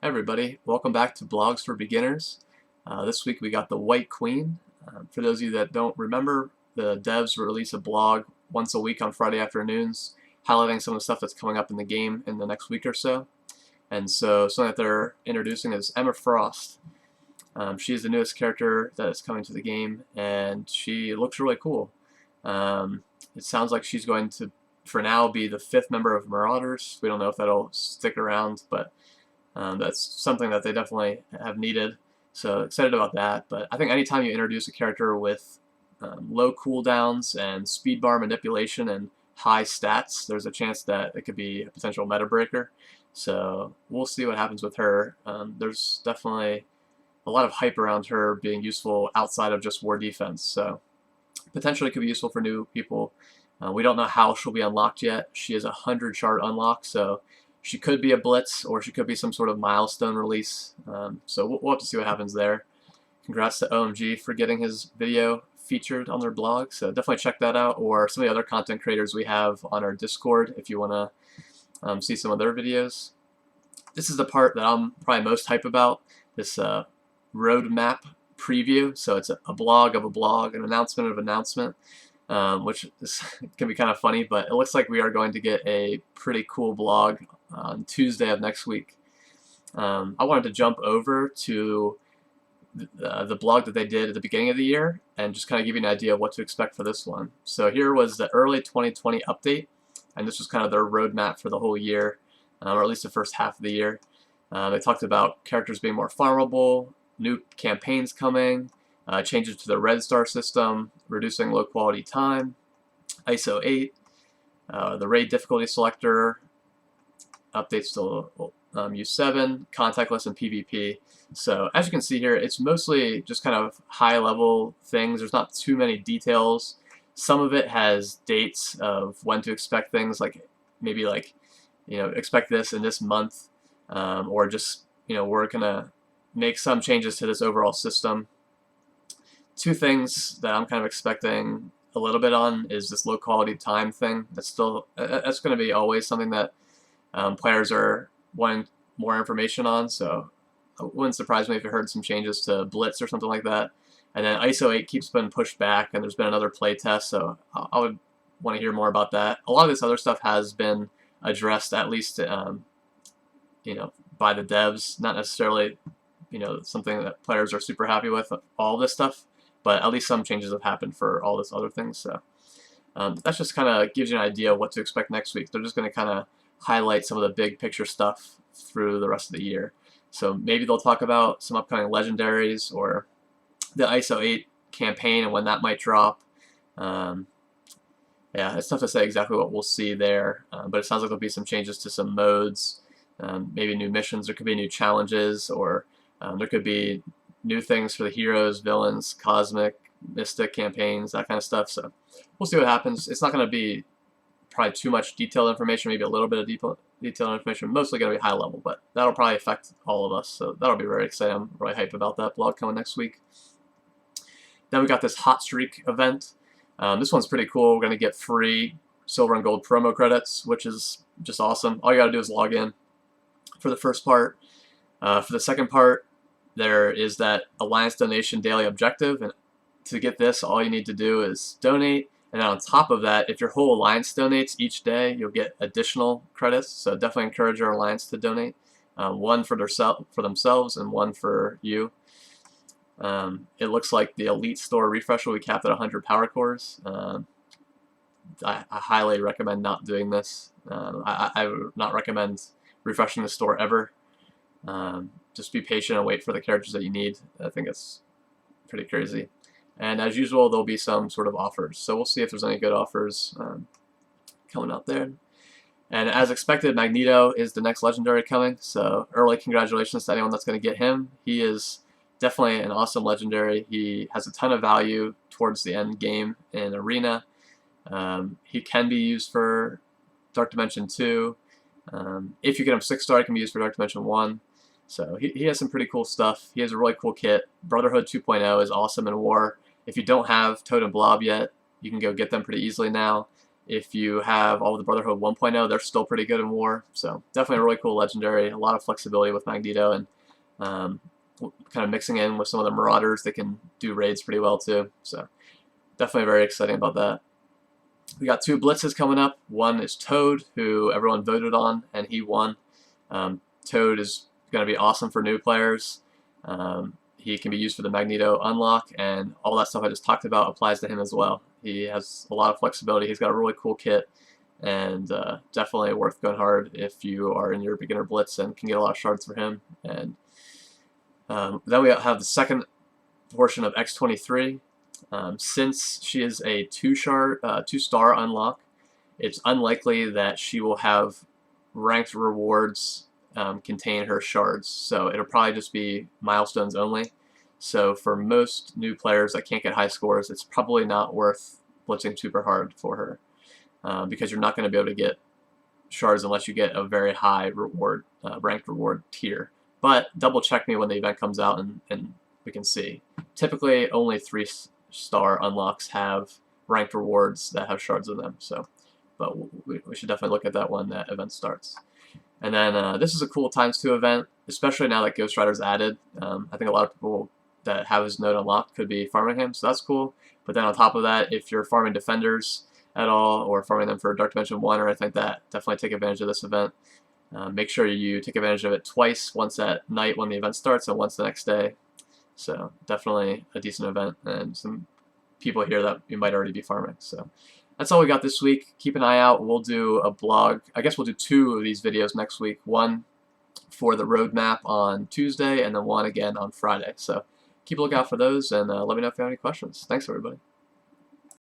Everybody, welcome back to Blogs for Beginners. This week we got the White Queen. For those of you that don't remember, the devs release a blog once a week on Friday afternoons highlighting some of the stuff that's coming up in the game in the next week or so. And so something that they're introducing is Emma Frost. She is the newest character that is coming to the game, and she looks really cool. It sounds like she's going to, for now, be the 5th member of Marauders. We don't know if that'll stick around, but that's something that they definitely have needed. So excited about that. But I think anytime you introduce a character with low cooldowns and speed bar manipulation and high stats, there's a chance that it could be a potential meta breaker. So we'll see what happens with her. There's definitely a lot of hype around her being useful outside of just war defense. So potentially could be useful for new people. We don't know how she'll be unlocked yet. She is a 100 shard unlock, so she could be a blitz or she could be some sort of milestone release. So we'll have to see what happens there. Congrats to OMG for getting his video featured on their blog, so definitely check that out, or some of the other content creators we have on our Discord if you want to see some of their videos. This is the part that I'm probably most hype about, this roadmap preview. So it's a blog of a blog, an announcement of an announcement, which can be kind of funny, but it looks like we are going to get a pretty cool blog on Tuesday of next week. I wanted to jump over to the blog that they did at the beginning of the year and just kind of give you an idea of what to expect for this one. So here was the early 2020 update, and this was kind of their roadmap for the whole year, or at least the first half of the year. They talked about characters being more farmable, new campaigns coming, changes to the red star system, reducing low quality time, ISO 8, the raid difficulty selector, updates to U7, contactless, and PvP. So as you can see here, it's mostly just kind of high level things. There's not too many details. Some of it has dates of when to expect things, like maybe like, expect this in this month, or just, we're gonna make some changes to this overall system. Two things that I'm kind of expecting a little bit on is this low quality time thing. That's going to be always something that players are wanting more information on, so it wouldn't surprise me if you heard some changes to Blitz or something like that. And then ISO 8 keeps being pushed back, and there's been another play test, so I would want to hear more about that. A lot of this other stuff has been addressed, at least by the devs, not necessarily something that players are super happy with, all this stuff, but at least some changes have happened for all this other things. So that just kind of gives you an idea of what to expect next week. They're just going to kind of highlight some of the big picture stuff through the rest of the year. So maybe they'll talk about some upcoming legendaries or the ISO 8 campaign and when that might drop. Yeah, it's tough to say exactly what we'll see there, but it sounds like there'll be some changes to some modes, maybe new missions. There could be new challenges, or there could be new things for the heroes, villains, cosmic, mystic campaigns, that kind of stuff. So we'll see what happens. It's not going to be probably too much detailed information, maybe a little bit of detailed information, mostly going to be high level, but that'll probably affect all of us. So that'll be very exciting. I'm really hyped about that blog coming next week. Then we got this hot streak event. This one's pretty cool. We're going to get free silver and gold promo credits, which is just awesome. All you got to do is log in for the first part. For the second part, there is that Alliance donation daily objective, and to get this, all you need to do is donate, and on top of that, if your whole Alliance donates each day, you'll get additional credits. So definitely encourage your Alliance to donate, one for themselves and one for you. It looks like the Elite Store refresh will be capped at 100 power cores. I highly recommend not doing this. I would not recommend refreshing the store ever. Just be patient and wait for the characters that you need. I think it's pretty crazy. And as usual, there'll be some sort of offers. So we'll see if there's any good offers coming out there. And as expected, Magneto is the next legendary coming. So early congratulations to anyone that's going to get him. He is definitely an awesome legendary. He has a ton of value towards the end game in Arena. He can be used for Dark Dimension 2. If you get him 6-star, he can be used for Dark Dimension 1. So he has some pretty cool stuff. He has a really cool kit. Brotherhood 2.0 is awesome in War. If you don't have Toad and Blob yet, you can go get them pretty easily now. If you have all the Brotherhood 1.0, they're still pretty good in war. So definitely a really cool legendary. A lot of flexibility with Magneto, and kind of mixing in with some of the Marauders, they can do raids pretty well too. So definitely very exciting about that. We got 2 blitzes coming up. One is Toad, who everyone voted on, and he won. Toad is going to be awesome for new players. He can be used for the Magneto unlock, and all that stuff I just talked about applies to him as well. He has a lot of flexibility. He's got a really cool kit, and definitely worth going hard if you are in your beginner blitz and can get a lot of shards for him. And then we have the second portion of X-23. Since she is a 2-star unlock, it's unlikely that she will have ranked rewards contain her shards. So it'll probably just be milestones only. So for most new players that can't get high scores, it's probably not worth blitzing super hard for her, because you're not going to be able to get shards unless you get a very high reward, ranked reward tier. But double check me when the event comes out, and we can see. Typically only 3-star unlocks have ranked rewards that have shards in them. So, but we should definitely look at that when that event starts. And then this is a cool ×2 event, especially now that Ghost Rider's added. I think a lot of people that have his node unlocked could be farming him, so that's cool. But then on top of that, if you're farming defenders at all, or farming them for Dark Dimension 1 or anything like that, definitely take advantage of this event. Make sure you take advantage of it twice, once at night when the event starts and once the next day. So definitely a decent event, and some people here that you might already be farming. So that's all we got this week. Keep an eye out. We'll do a blog. I guess we'll do 2 of these videos next week. One for the roadmap on Tuesday, and then one again on Friday. So keep a lookout for those, and let me know if you have any questions. Thanks, everybody.